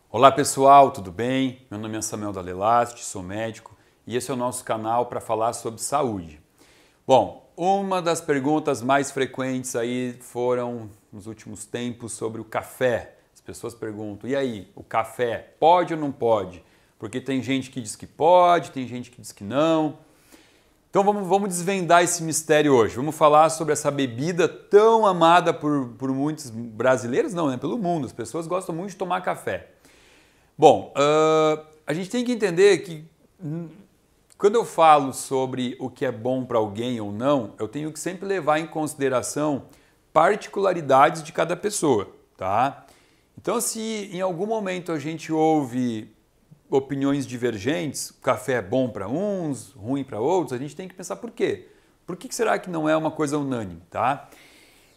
Olá pessoal, tudo bem? Meu nome é Samuel Dalelasti, sou médico e esse é o nosso canal para falar sobre saúde. Bom, uma das perguntas mais frequentes aí foram nos últimos tempos sobre o café. As pessoas perguntam, e aí, o café pode ou não pode? Porque tem gente que diz que pode, tem gente que diz que não. Então vamos desvendar esse mistério hoje. Vamos falar sobre essa bebida tão amada por muitos brasileiros, não, né? Pelo mundo. As pessoas gostam muito de tomar café. Bom, a gente tem que entender que quando eu falo sobre o que é bom para alguém ou não, eu tenho que sempre levar em consideração particularidades de cada pessoa, tá? Então, se em algum momento a gente ouve opiniões divergentes, o café é bom para uns, ruim para outros, a gente tem que pensar por quê? Por que será que não é uma coisa unânime, tá?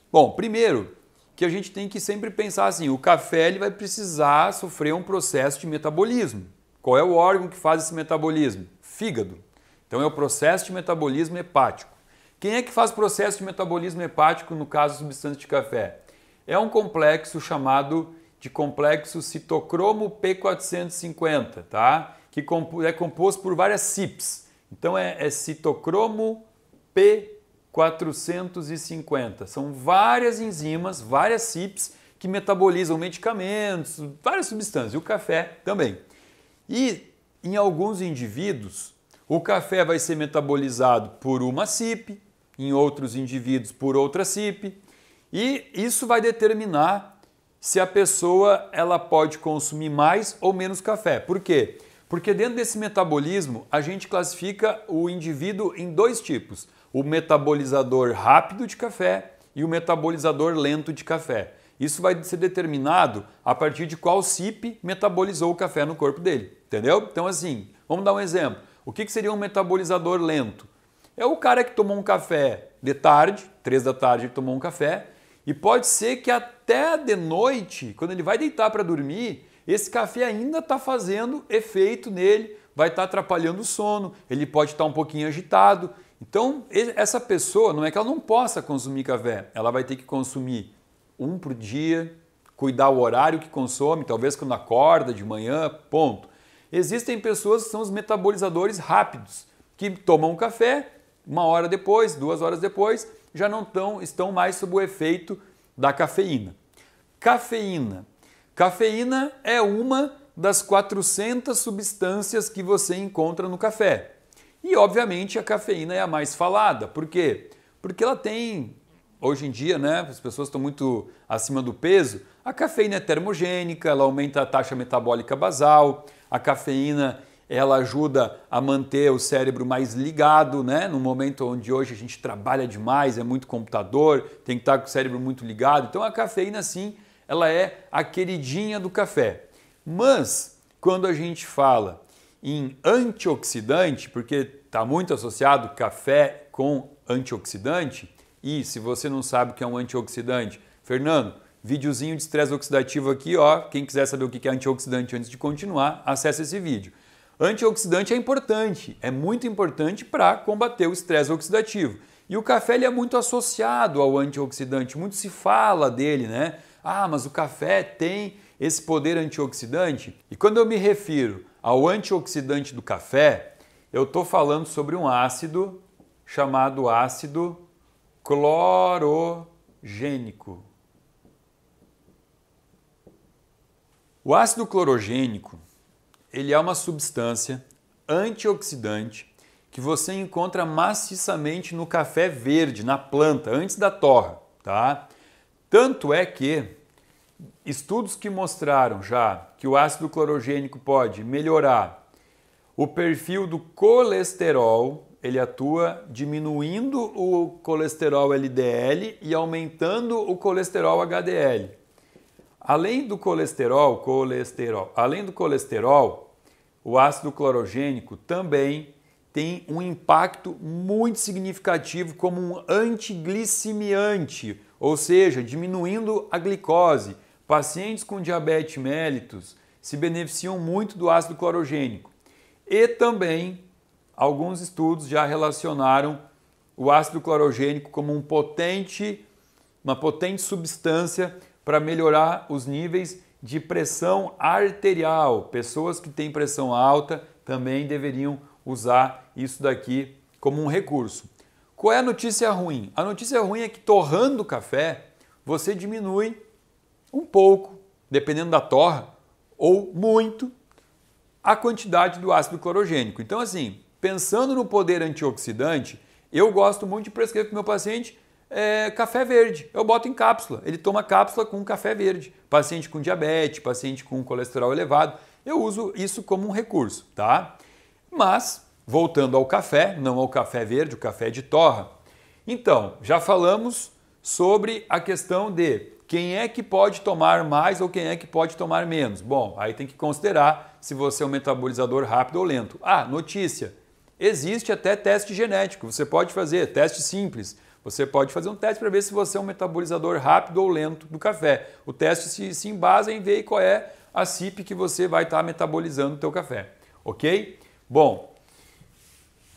Bom, primeiro, que a gente tem que sempre pensar assim, o café ele vai precisar sofrer um processo de metabolismo. Qual é o órgão que faz esse metabolismo? Fígado. Então é o processo de metabolismo hepático. Quem é que faz processo de metabolismo hepático no caso da substância de café? É um complexo chamado de complexo citocromo P450, tá? Que é composto por várias CYPs. Então é citocromo P450. São várias enzimas, várias CYPs que metabolizam medicamentos, várias substâncias, e o café também. E em alguns indivíduos, o café vai ser metabolizado por uma CYP, em outros indivíduos por outra CYP, e isso vai determinar se a pessoa ela pode consumir mais ou menos café. Por quê? Porque dentro desse metabolismo a gente classifica o indivíduo em dois tipos. O metabolizador rápido de café e o metabolizador lento de café. Isso vai ser determinado a partir de qual CYP metabolizou o café no corpo dele, entendeu? Então assim, vamos dar um exemplo. O que seria um metabolizador lento? É o cara que tomou um café de tarde, 3 da tarde ele tomou um café, e pode ser que até de noite, quando ele vai deitar para dormir, esse café ainda está fazendo efeito nele, vai estar atrapalhando o sono, ele pode estar um pouquinho agitado. Então, essa pessoa, não é que ela não possa consumir café, ela vai ter que consumir um por dia, cuidar o horário que consome, talvez quando acorda de manhã, ponto. Existem pessoas que são os metabolizadores rápidos, que tomam um café, 1 hora depois, 2 horas depois, já não estão mais sob o efeito da cafeína. Cafeína. Cafeína é uma das 400 substâncias que você encontra no café. E, obviamente, a cafeína é a mais falada. Por quê? Porque ela tem, hoje em dia, né, as pessoas estão muito acima do peso, a cafeína é termogênica, ela aumenta a taxa metabólica basal, a cafeína ela ajuda a manter o cérebro mais ligado, né? No momento onde hoje a gente trabalha demais, é muito computador, tem que estar com o cérebro muito ligado. Então a cafeína, sim, ela é a queridinha do café. Mas quando a gente fala em antioxidante, porque está muito associado café com antioxidante, e se você não sabe o que é um antioxidante, Fernando, videozinho de estresse oxidativo aqui, ó. Quem quiser saber o que é antioxidante antes de continuar, acesse esse vídeo. Antioxidante é muito importante para combater o estresse oxidativo. E o café ele é muito associado ao antioxidante, muito se fala dele, né? Ah, mas o café tem esse poder antioxidante. E quando eu me refiro ao antioxidante do café, eu estou falando sobre um ácido chamado ácido clorogênico. O ácido clorogênico ele é uma substância antioxidante que você encontra maciçamente no café verde, na planta, antes da torra, tá? Tanto é que estudos que mostraram já que o ácido clorogênico pode melhorar o perfil do colesterol, ele atua diminuindo o colesterol LDL e aumentando o colesterol HDL. Além do colesterol, o ácido clorogênico também tem um impacto muito significativo como um antiglicemiante, ou seja, diminuindo a glicose. Pacientes com diabetes mellitus se beneficiam muito do ácido clorogênico. E também alguns estudos já relacionaram o ácido clorogênico como uma potente substância para melhorar os níveis de pressão arterial. Pessoas que têm pressão alta também deveriam usar isso daqui como um recurso. Qual é a notícia ruim? A notícia ruim é que torrando o café, você diminui um pouco, dependendo da torra, ou muito, a quantidade do ácido clorogênico. Então, assim, pensando no poder antioxidante, eu gosto muito de prescrever para o meu paciente café verde. Eu boto em cápsula, ele toma cápsula com café verde. Paciente com diabetes, paciente com colesterol elevado, eu uso isso como um recurso, tá? Mas, voltando ao café, não ao café verde, o café de torra. Então, já falamos sobre a questão de quem é que pode tomar mais ou quem é que pode tomar menos. Bom, aí tem que considerar se você é um metabolizador rápido ou lento. Ah, notícia, existe até teste genético, você pode fazer, teste simples. Você pode fazer um teste para ver se você é um metabolizador rápido ou lento do café. O teste se embasa em ver qual é a CYP que você vai estar metabolizando o teu café, ok? Bom,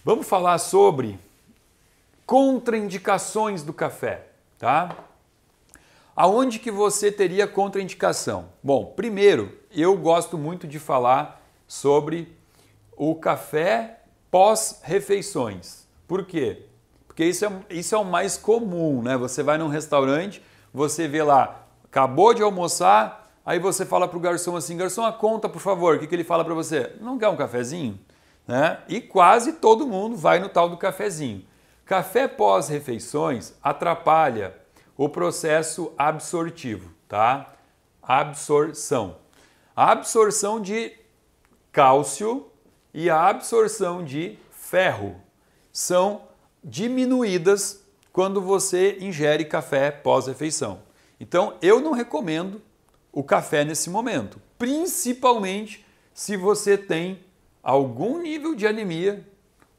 vamos falar sobre contraindicações do café, tá? Aonde que você teria contraindicação? Bom, primeiro, eu gosto muito de falar sobre o café pós-refeições. Por quê? Porque isso é o mais comum, né? Você vai num restaurante, você vê lá, acabou de almoçar, aí você fala para o garçom assim, garçom, a conta, por favor. O que ele fala para você? Não quer um cafezinho? Né? E quase todo mundo vai no tal do cafezinho. Café pós-refeições atrapalha o processo absortivo, tá? Absorção. A absorção de cálcio e a absorção de ferro são diminuídas quando você ingere café pós-refeição. Então, eu não recomendo o café nesse momento, principalmente se você tem algum nível de anemia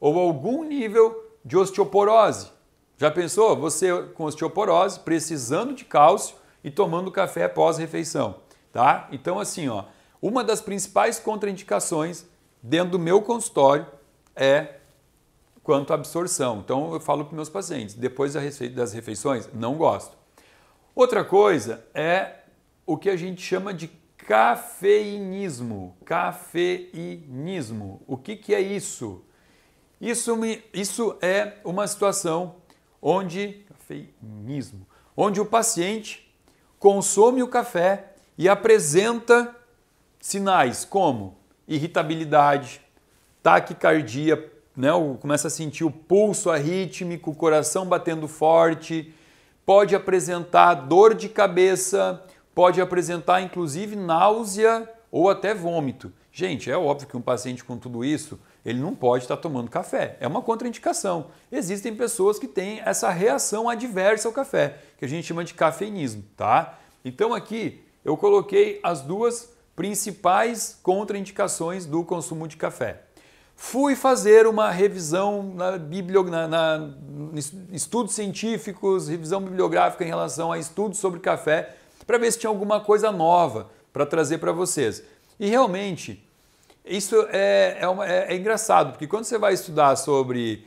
ou algum nível de osteoporose. Já pensou? Você com osteoporose, precisando de cálcio e tomando café pós-refeição, tá? Então, assim, ó, uma das principais contraindicações dentro do meu consultório é quanto à absorção. Então, eu falo para meus pacientes, depois das refeições, não gosto. Outra coisa é o que a gente chama de cafeinismo. Cafeinismo. O que é isso? Isso é uma situação onde o paciente consome o café e apresenta sinais como irritabilidade, taquicardia, né? Começa a sentir o pulso arrítmico, o coração batendo forte, pode apresentar dor de cabeça, pode apresentar inclusive náusea ou até vômito. Gente, é óbvio que um paciente com tudo isso, ele não pode estar tomando café. É uma contraindicação. Existem pessoas que têm essa reação adversa ao café, que a gente chama de cafeinismo, tá? Então aqui eu coloquei as duas principais contraindicações do consumo de café. Fui fazer uma revisão estudos científicos, revisão bibliográfica em relação a estudos sobre café, para ver se tinha alguma coisa nova para trazer para vocês. E realmente, isso é engraçado, porque quando você vai estudar sobre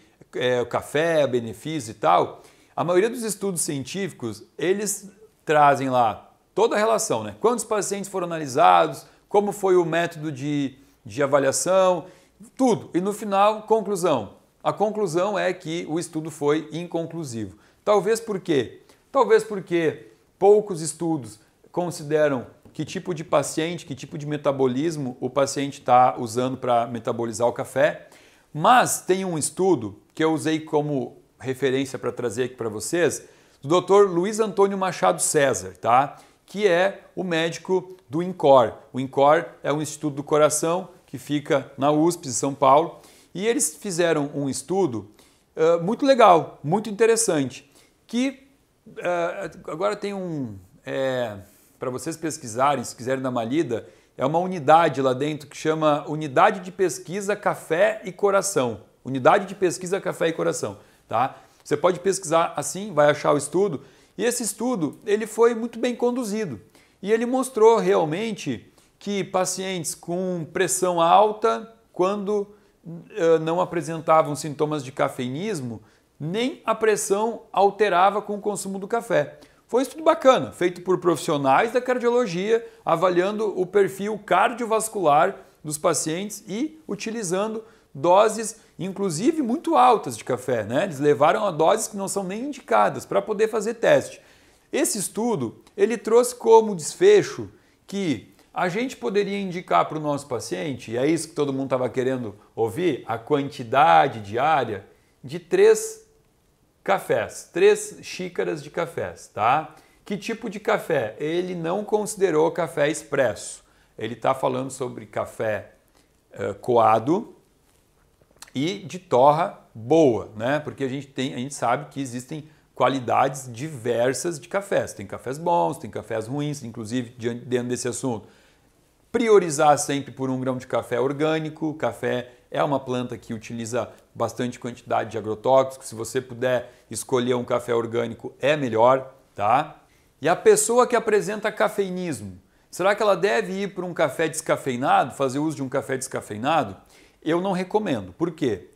o café, benefícios e tal, a maioria dos estudos científicos, eles trazem lá toda a relação, né? Quantos pacientes foram analisados, como foi o método de avaliação, tudo. E no final, conclusão. A conclusão é que o estudo foi inconclusivo. Talvez por quê? Talvez porque poucos estudos consideram que tipo de paciente, que tipo de metabolismo o paciente está usando para metabolizar o café. Mas tem um estudo que eu usei como referência para trazer aqui para vocês, do Dr. Luiz Antônio Machado César, tá? Que é o médico do INCOR. O INCOR é um instituto do coração que fica na USP de São Paulo, e eles fizeram um estudo muito legal, muito interessante, que agora tem para vocês pesquisarem, se quiserem dar uma lida, é uma unidade lá dentro que chama Unidade de Pesquisa Café e Coração. Unidade de Pesquisa Café e Coração, tá? Você pode pesquisar assim, vai achar o estudo, e esse estudo ele foi muito bem conduzido, e ele mostrou realmente que pacientes com pressão alta, quando não apresentavam sintomas de cafeinismo, nem a pressão alterava com o consumo do café. Foi um estudo bacana, feito por profissionais da cardiologia, avaliando o perfil cardiovascular dos pacientes e utilizando doses, inclusive, muito altas de café, né? Eles levaram a doses que não são nem indicadas para poder fazer teste. Esse estudo, ele trouxe como desfecho que a gente poderia indicar para o nosso paciente, e é isso que todo mundo estava querendo ouvir, a quantidade diária de 3 cafés, 3 xícaras de cafés, tá? Que tipo de café? Ele não considerou café expresso. Ele está falando sobre café coado e de torra boa, né? Porque a gente sabe que existem qualidades diversas de cafés. Tem cafés bons, tem cafés ruins, inclusive dentro desse assunto. Priorizar sempre por 1 grão de café orgânico. Café é uma planta que utiliza bastante quantidade de agrotóxicos. Se você puder escolher um café orgânico, é melhor, tá? E a pessoa que apresenta cafeinismo, será que ela deve ir para um café descafeinado, fazer uso de um café descafeinado? Eu não recomendo. Por quê?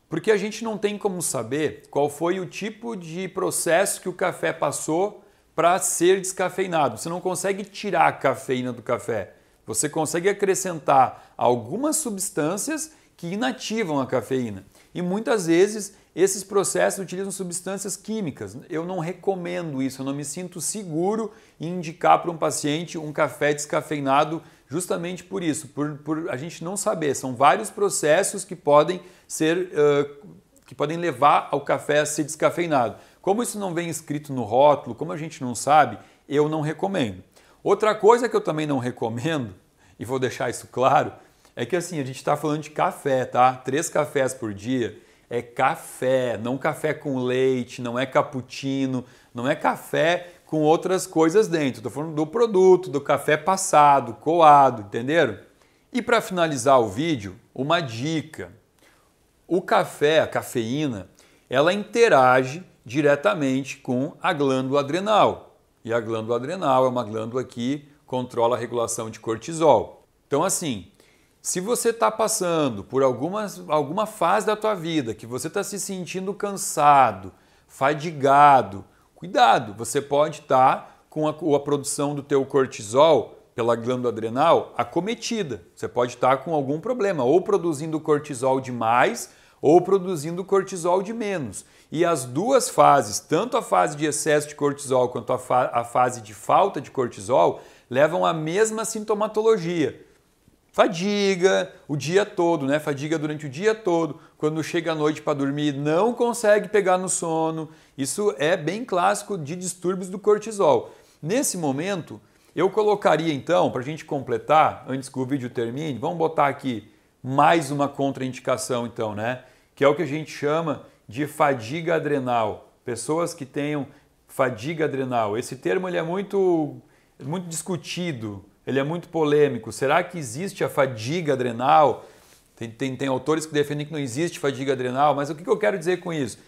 Porque a gente não tem como saber qual foi o tipo de processo que o café passou para ser descafeinado. Você não consegue tirar a cafeína do café. Você consegue acrescentar algumas substâncias que inativam a cafeína. E muitas vezes esses processos utilizam substâncias químicas. Eu não recomendo isso, eu não me sinto seguro em indicar para um paciente um café descafeinado justamente por isso, por a gente não saber. São vários processos que podem levar ao café a ser descafeinado. Como isso não vem escrito no rótulo, como a gente não sabe, eu não recomendo. Outra coisa que eu também não recomendo, e vou deixar isso claro, é que assim, a gente está falando de café, tá? 3 cafés por dia é café, não café com leite, não é cappuccino, não é café com outras coisas dentro. Estou falando do produto, do café passado, coado, entenderam? E para finalizar o vídeo, uma dica. O café, a cafeína, ela interage diretamente com a glândula adrenal. E a glândula adrenal é uma glândula que controla a regulação de cortisol. Então assim, se você está passando por alguma fase da tua vida que você está se sentindo cansado, fadigado, cuidado, você pode estar com a produção do teu cortisol pela glândula adrenal acometida. Você pode estar com algum problema, ou produzindo cortisol demais, ou produzindo cortisol de menos. E as duas fases, tanto a fase de excesso de cortisol quanto a fase de falta de cortisol, levam à mesma sintomatologia. Fadiga o dia todo, né? Fadiga durante o dia todo. Quando chega à noite para dormir, não consegue pegar no sono. Isso é bem clássico de distúrbios do cortisol. Nesse momento, eu colocaria então, para a gente completar, antes que o vídeo termine, vamos botar aqui mais uma contraindicação então, né? Que é o que a gente chama de fadiga adrenal. Pessoas que tenham fadiga adrenal. Esse termo ele é muito discutido, ele é muito polêmico. Será que existe a fadiga adrenal? Tem autores que defendem que não existe fadiga adrenal, mas o que eu quero dizer com isso?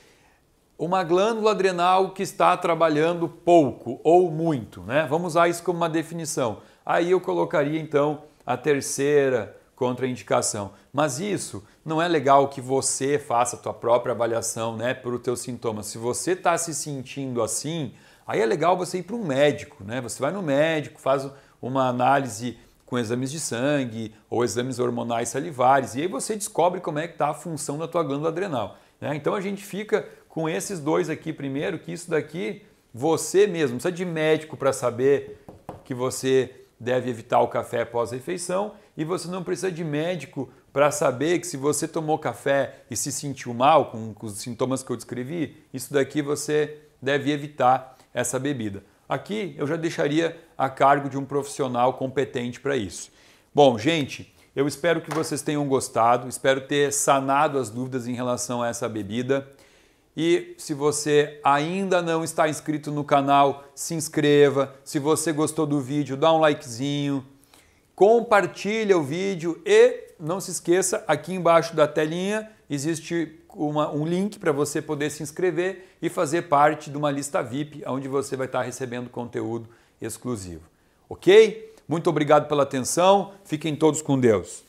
Uma glândula adrenal que está trabalhando pouco ou muito, né? Vamos usar isso como uma definição. Aí eu colocaria então a terceira contraindicação. Mas isso não é legal que você faça a tua própria avaliação, né, por os teus sintomas. Se você está se sentindo assim, aí é legal você ir para um médico, né? Você vai no médico, faz uma análise com exames de sangue ou exames hormonais salivares e aí você descobre como é que está a função da tua glândula adrenal, né? Então a gente fica com esses dois aqui primeiro, que isso daqui você mesmo, não precisa de médico para saber que você deve evitar o café pós-refeição e você não precisa de médico para saber que se você tomou café e se sentiu mal com os sintomas que eu descrevi, isso daqui você deve evitar essa bebida. Aqui eu já deixaria a cargo de um profissional competente para isso. Bom, gente, eu espero que vocês tenham gostado, espero ter sanado as dúvidas em relação a essa bebida. E se você ainda não está inscrito no canal, se inscreva. Se você gostou do vídeo, dá um likezinho, compartilha o vídeo e não se esqueça, aqui embaixo da telinha existe um link para você poder se inscrever e fazer parte de uma lista VIP, onde você vai estar recebendo conteúdo exclusivo. Ok? Muito obrigado pela atenção, fiquem todos com Deus.